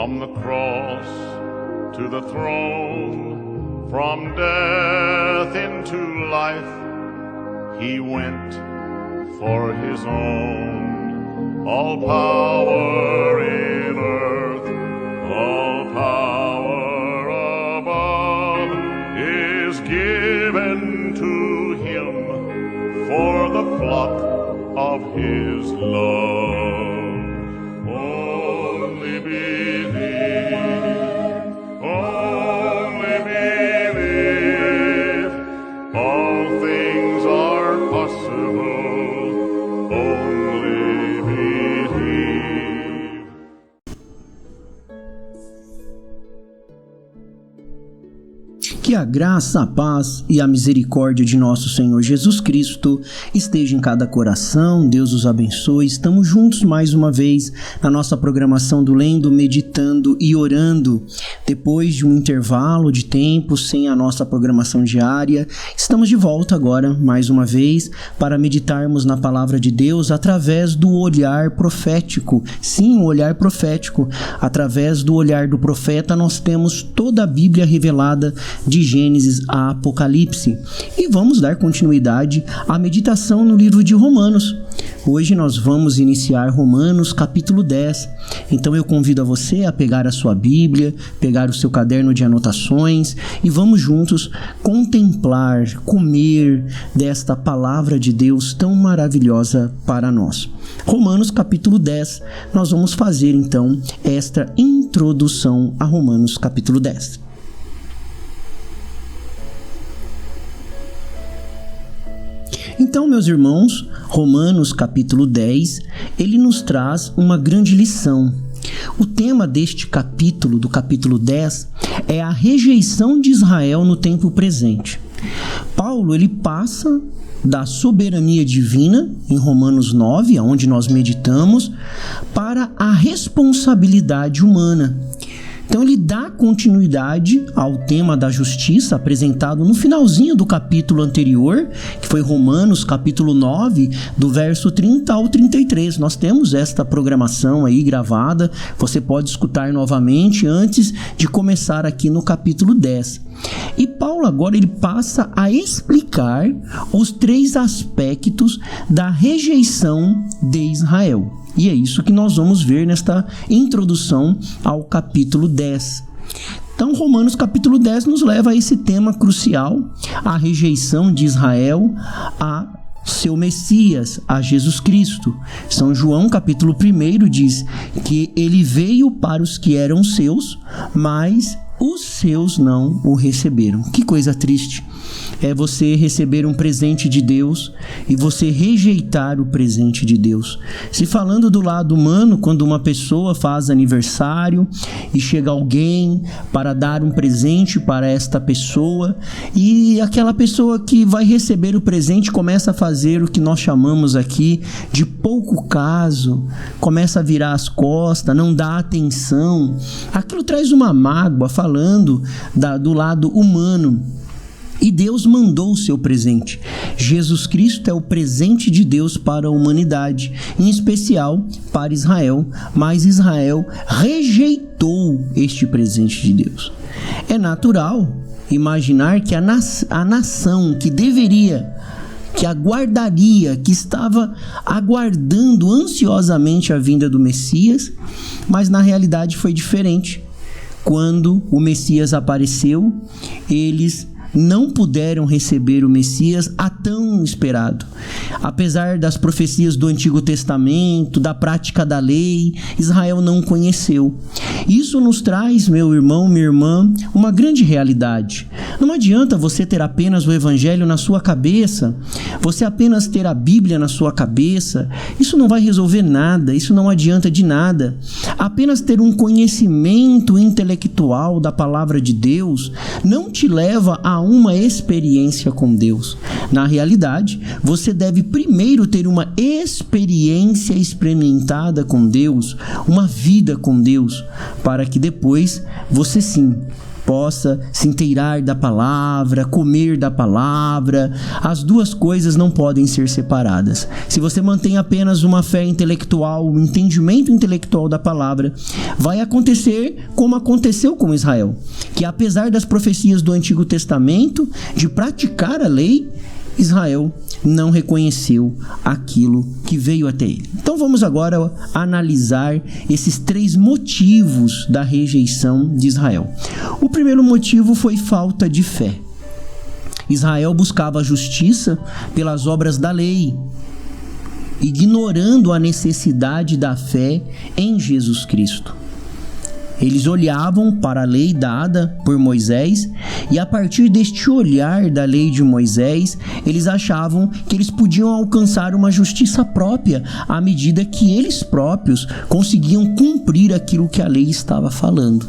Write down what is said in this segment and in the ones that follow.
From the cross to the throne, from death into life, he went for his own. All power in earth, all power above is given to him for the flock of his love. Only believe, all things are possible, only believe. Que a graça, a paz e a misericórdia de nosso Senhor Jesus Cristo esteja em cada coração. Deus os abençoe. Estamos juntos mais uma vez na nossa programação do Lendo, Meditando e Orando. Depois de um intervalo de tempo sem a nossa programação diária, estamos de volta agora mais uma vez para meditarmos na palavra de Deus através do olhar profético. Sim, o olhar profético. Através do olhar do profeta nós temos toda a Bíblia revelada de Gênesis a Apocalipse. E vamos dar continuidade à meditação no livro de Romanos. Hoje nós vamos iniciar Romanos capítulo 10. Então eu convido a você a pegar a sua Bíblia, pegar o seu caderno de anotações e vamos juntos contemplar, comer desta palavra de Deus tão maravilhosa para nós. Romanos capítulo 10, nós vamos fazer então esta introdução a Romanos capítulo 10. Então, meus irmãos, Romanos capítulo 10, ele nos traz uma grande lição. O tema deste capítulo, do capítulo 10, é a rejeição de Israel no tempo presente. Paulo, ele passa da soberania divina, em Romanos 9, onde nós meditamos, para a responsabilidade humana. Então ele dá continuidade ao tema da justiça apresentado no finalzinho do capítulo anterior, que foi Romanos capítulo 9, do verso 30 ao 33. Nós temos esta programação aí gravada, você pode escutar novamente antes de começar aqui no capítulo 10. E Paulo agora ele passa a explicar os 3 aspectos da rejeição de Israel. E é isso que nós vamos ver nesta introdução ao capítulo 10. Então, Romanos capítulo 10 nos leva a esse tema crucial, a rejeição de Israel a seu Messias, a Jesus Cristo. São João capítulo 1 diz que ele veio para os que eram seus, mas os seus não o receberam. Que coisa triste é você receber um presente de Deus e você rejeitar o presente de Deus. Se falando do lado humano, quando uma pessoa faz aniversário e chega alguém para dar um presente para esta pessoa e aquela pessoa que vai receber o presente começa a fazer o que nós chamamos aqui de pouco caso, começa a virar as costas, não dá atenção, aquilo traz uma mágoa, falando do lado humano. E Deus mandou o seu presente. Jesus Cristo é o presente de Deus para a humanidade, em especial para Israel, mas Israel rejeitou este presente de Deus. É natural imaginar que a nação que deveria, que aguardaria, que estava aguardando ansiosamente a vinda do Messias, mas na realidade foi diferente. Quando o Messias apareceu, eles não puderam receber o Messias a tão esperado. Apesar das profecias do Antigo Testamento, da prática da lei, Israel não conheceu. Isso nos traz, meu irmão, minha irmã, uma grande realidade. Não adianta você ter apenas o Evangelho na sua cabeça, você apenas ter a Bíblia na sua cabeça. Isso não vai resolver nada, isso não adianta de nada. Apenas ter um conhecimento intelectual da palavra de Deus não te leva a uma experiência com Deus. Na realidade, você deve primeiro ter uma experiência experimentada com Deus, uma vida com Deus, para que depois você sim possa se inteirar da palavra, comer da palavra. As duas coisas não podem ser separadas. Se você mantém apenas uma fé intelectual, um entendimento intelectual da palavra, vai acontecer como aconteceu com Israel, que apesar das profecias do Antigo Testamento, de praticar a lei, Israel não reconheceu aquilo que veio até ele. Então vamos agora analisar esses 3 motivos da rejeição de Israel. O primeiro motivo foi falta de fé. Israel buscava a justiça pelas obras da lei, ignorando a necessidade da fé em Jesus Cristo. Eles olhavam para a lei dada por Moisés e a partir deste olhar da lei de Moisés, eles achavam que eles podiam alcançar uma justiça própria à medida que eles próprios conseguiam cumprir aquilo que a lei estava falando.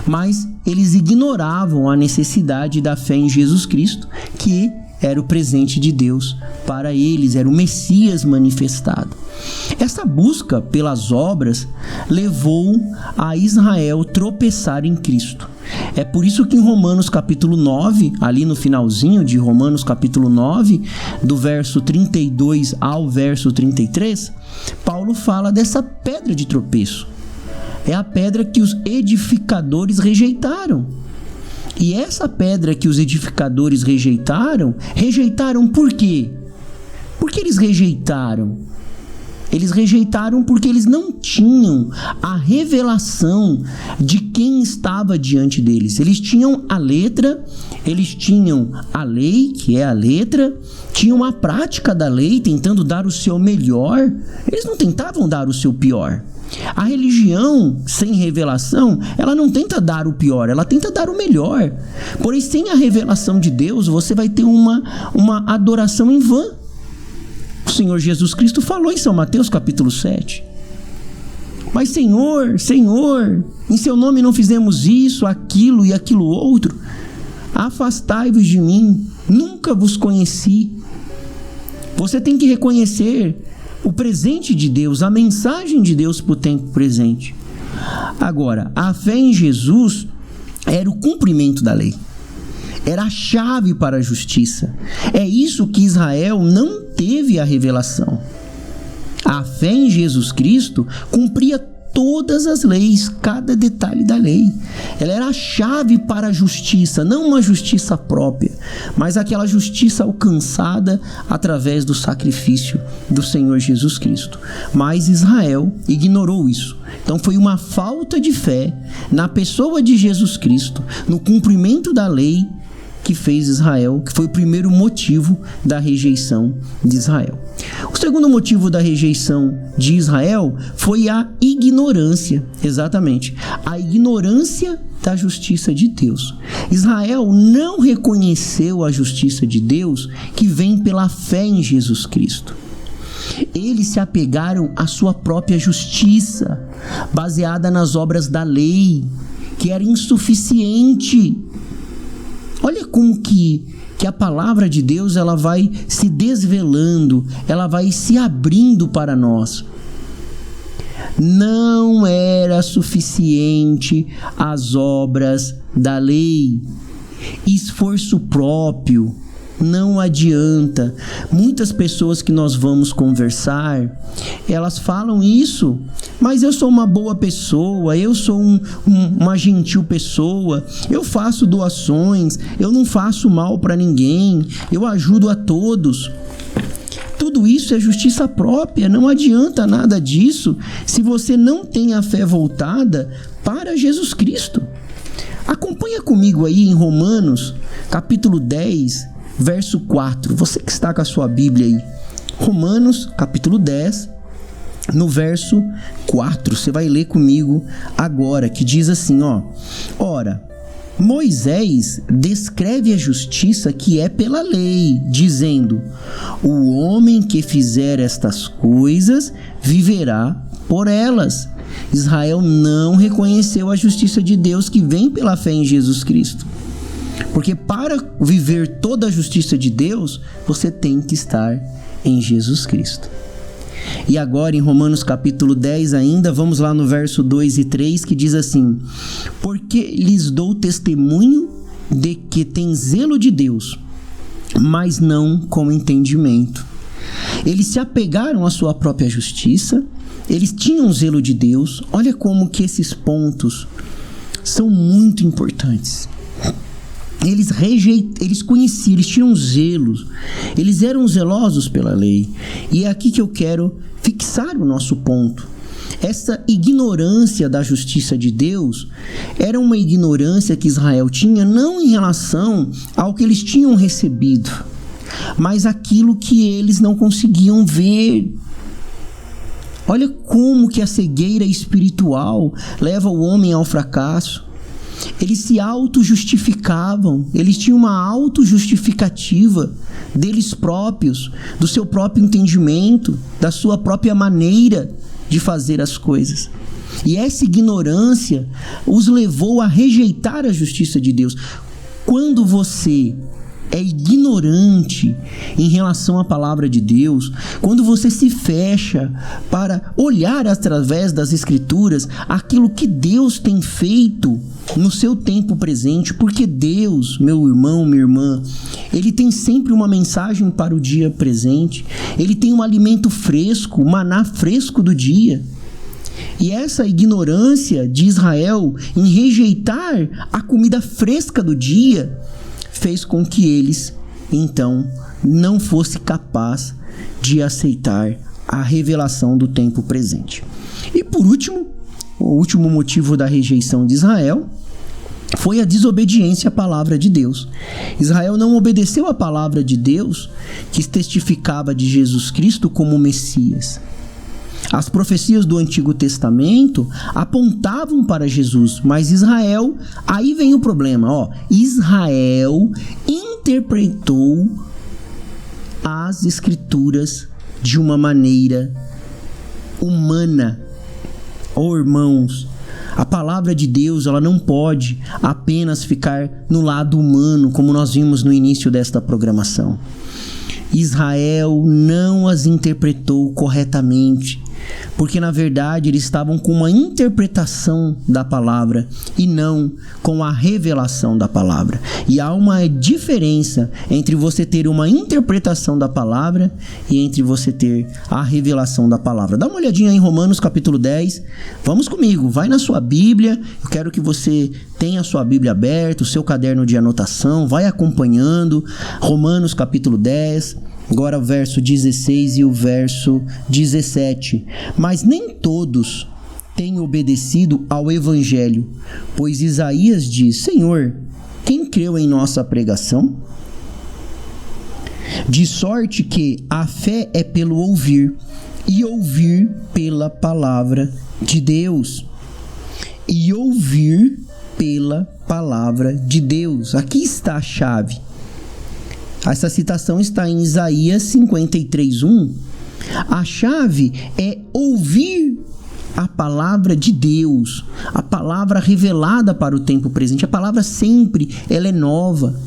Mas eles ignoravam a necessidade da fé em Jesus Cristo, que era o presente de Deus para eles, era o Messias manifestado. Essa busca pelas obras levou a Israel tropeçar em Cristo. É por isso que em Romanos capítulo 9, ali no finalzinho de Romanos capítulo 9, do verso 32 ao verso 33, Paulo fala dessa pedra de tropeço. É a pedra que os edificadores rejeitaram. E essa pedra que os edificadores rejeitaram por quê? Por que eles rejeitaram? Eles rejeitaram porque eles não tinham a revelação de quem estava diante deles. Eles tinham a letra, eles tinham a lei, que é a letra, tinham a prática da lei, tentando dar o seu melhor. Eles não tentavam dar o seu pior. A religião sem revelação, ela não tenta dar o pior, ela tenta dar o melhor. Porém, sem a revelação de Deus, você vai ter uma adoração em vão. O Senhor Jesus Cristo falou em São Mateus capítulo 7. Mas Senhor, Senhor, em seu nome não fizemos isso, aquilo e aquilo outro. Afastai-vos de mim, nunca vos conheci. Você tem que reconhecer o presente de Deus, a mensagem de Deus para o tempo presente. Agora, a fé em Jesus era o cumprimento da lei. Era a chave para a justiça. É isso que Israel não teve a revelação. A fé em Jesus Cristo cumpria todas as leis, cada detalhe da lei. Ela era a chave para a justiça, não uma justiça própria, mas aquela justiça alcançada através do sacrifício do Senhor Jesus Cristo. Mas Israel ignorou isso. Então foi uma falta de fé na pessoa de Jesus Cristo, no cumprimento da lei, que fez Israel, que foi o primeiro motivo da rejeição de Israel. O segundo motivo da rejeição de Israel foi a ignorância, exatamente, a ignorância da justiça de Deus. Israel não reconheceu a justiça de Deus que vem pela fé em Jesus Cristo. Eles se apegaram à sua própria justiça, baseada nas obras da lei, que era insuficiente. Olha como que a palavra de Deus ela vai se desvelando, ela vai se abrindo para nós. Não era suficiente as obras da lei. Esforço próprio não adianta. Muitas pessoas que nós vamos conversar, elas falam isso, mas eu sou uma boa pessoa, eu sou uma gentil pessoa, eu faço doações, eu não faço mal para ninguém, eu ajudo a todos. Tudo isso é justiça própria, não adianta nada disso se você não tem a fé voltada para Jesus Cristo. Acompanha comigo aí em Romanos, capítulo 10, verso 4, você que está com a sua Bíblia aí, Romanos capítulo 10, no verso 4, você vai ler comigo agora, que diz assim, ó: Ora, Moisés descreve a justiça que é pela lei, dizendo: o homem que fizer estas coisas viverá por elas. Israel não reconheceu a justiça de Deus que vem pela fé em Jesus Cristo. Porque para viver toda a justiça de Deus, você tem que estar em Jesus Cristo. E agora em Romanos capítulo 10 ainda, vamos lá no verso 2 e 3, que diz assim: porque lhes dou testemunho de que tem zelo de Deus, mas não com entendimento. Eles se apegaram à sua própria justiça, eles tinham zelo de Deus. Olha como que esses pontos são muito importantes. Eles conheciam, eles tinham zelos, eles eram zelosos pela lei. E é aqui que eu quero fixar o nosso ponto. Essa ignorância da justiça de Deus era uma ignorância que Israel tinha não em relação ao que eles tinham recebido, mas aquilo que eles não conseguiam ver. Olha como que a cegueira espiritual leva o homem ao fracasso. Eles se auto-justificavam, eles tinham uma auto-justificativa deles próprios, do seu próprio entendimento, da sua própria maneira de fazer as coisas. E essa ignorância os levou a rejeitar a justiça de Deus. Quando você é ignorante em relação à palavra de Deus, quando você se fecha para olhar através das Escrituras aquilo que Deus tem feito no seu tempo presente, porque Deus, meu irmão, minha irmã, Ele tem sempre uma mensagem para o dia presente, Ele tem um alimento fresco, o maná fresco do dia. E essa ignorância de Israel em rejeitar a comida fresca do dia fez com que eles, então, não fossem capazes de aceitar a revelação do tempo presente. E por último, o último motivo da rejeição de Israel foi a desobediência à palavra de Deus. Israel não obedeceu à palavra de Deus, que testificava de Jesus Cristo como Messias. As profecias do Antigo Testamento apontavam para Jesus, mas Israel, aí vem o problema, Israel interpretou as Escrituras de uma maneira humana. Irmãos, a palavra de Deus, ela não pode apenas ficar no lado humano, como nós vimos no início desta programação. Israel não as interpretou corretamente, porque na verdade eles estavam com uma interpretação da palavra e não com a revelação da palavra. E há uma diferença entre você ter uma interpretação da palavra e entre você ter a revelação da palavra. Dá uma olhadinha em Romanos capítulo 10. Vamos comigo, vai na sua Bíblia. Eu quero que você tenha a sua Bíblia aberta, o seu caderno de anotação, vai acompanhando. Romanos capítulo 10. Agora o verso 16 e o verso 17. Mas nem todos têm obedecido ao Evangelho, pois Isaías diz: Senhor, quem creu em nossa pregação? De sorte que a fé é pelo ouvir, e ouvir pela palavra de Deus. E ouvir pela palavra de Deus. Aqui está a chave. Essa citação está em Isaías 53:1. A chave é ouvir a palavra de Deus, a palavra revelada para o tempo presente. A palavra sempre, ela é nova.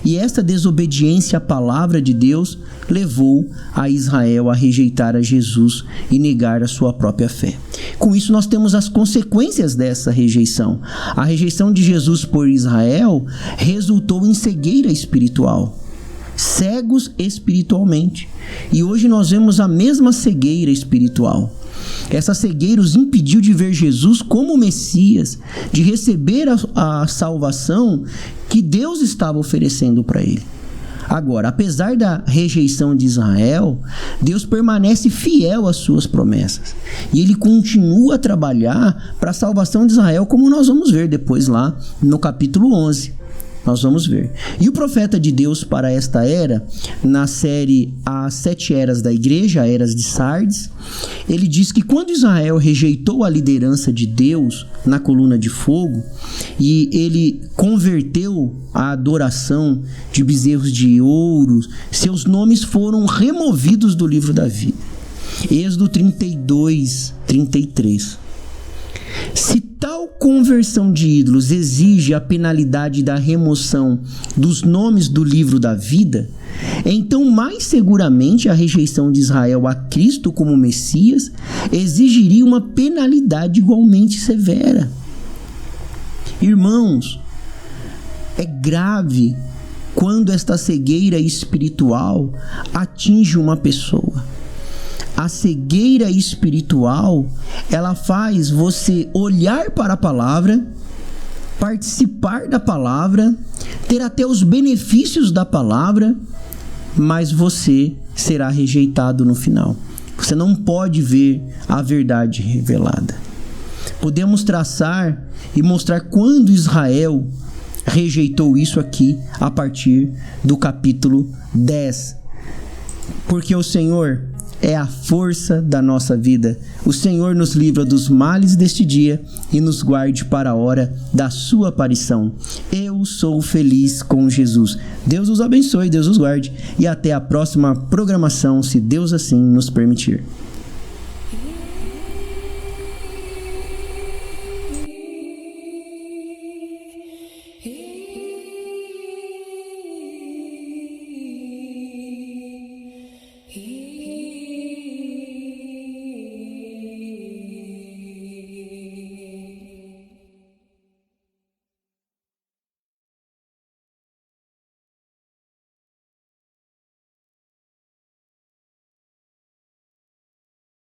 E essa desobediência à palavra de Deus levou a Israel a rejeitar a Jesus e negar a sua própria fé. Com isso, nós temos as consequências dessa rejeição. A rejeição de Jesus por Israel resultou em cegueira espiritual. Cegos espiritualmente. E hoje nós vemos a mesma cegueira espiritual. Essa cegueira os impediu de ver Jesus como Messias, de receber a salvação que Deus estava oferecendo para ele. Agora, apesar da rejeição de Israel, Deus permanece fiel às suas promessas. E Ele continua a trabalhar para a salvação de Israel, como nós vamos ver depois lá no capítulo 11. Nós vamos ver. E o profeta de Deus para esta era, na série As 7 Eras da Igreja, Eras de Sardes, ele diz que quando Israel rejeitou a liderança de Deus na coluna de fogo e ele converteu a adoração de bezerros de ouro, seus nomes foram removidos do livro da vida. Êxodo 32, 33. Se tal conversão de ídolos exige a penalidade da remoção dos nomes do livro da vida, então mais seguramente a rejeição de Israel a Cristo como Messias exigiria uma penalidade igualmente severa. Irmãos, é grave quando esta cegueira espiritual atinge uma pessoa. A cegueira espiritual, ela faz você olhar para a palavra, participar da palavra, ter até os benefícios da palavra, mas você será rejeitado no final. Você não pode ver a verdade revelada. Podemos traçar e mostrar quando Israel rejeitou isso aqui a partir do capítulo 10. Porque o Senhor é a força da nossa vida. O Senhor nos livra dos males deste dia e nos guarde para a hora da sua aparição. Eu sou feliz com Jesus. Deus os abençoe, Deus os guarde e até a próxima programação, se Deus assim nos permitir.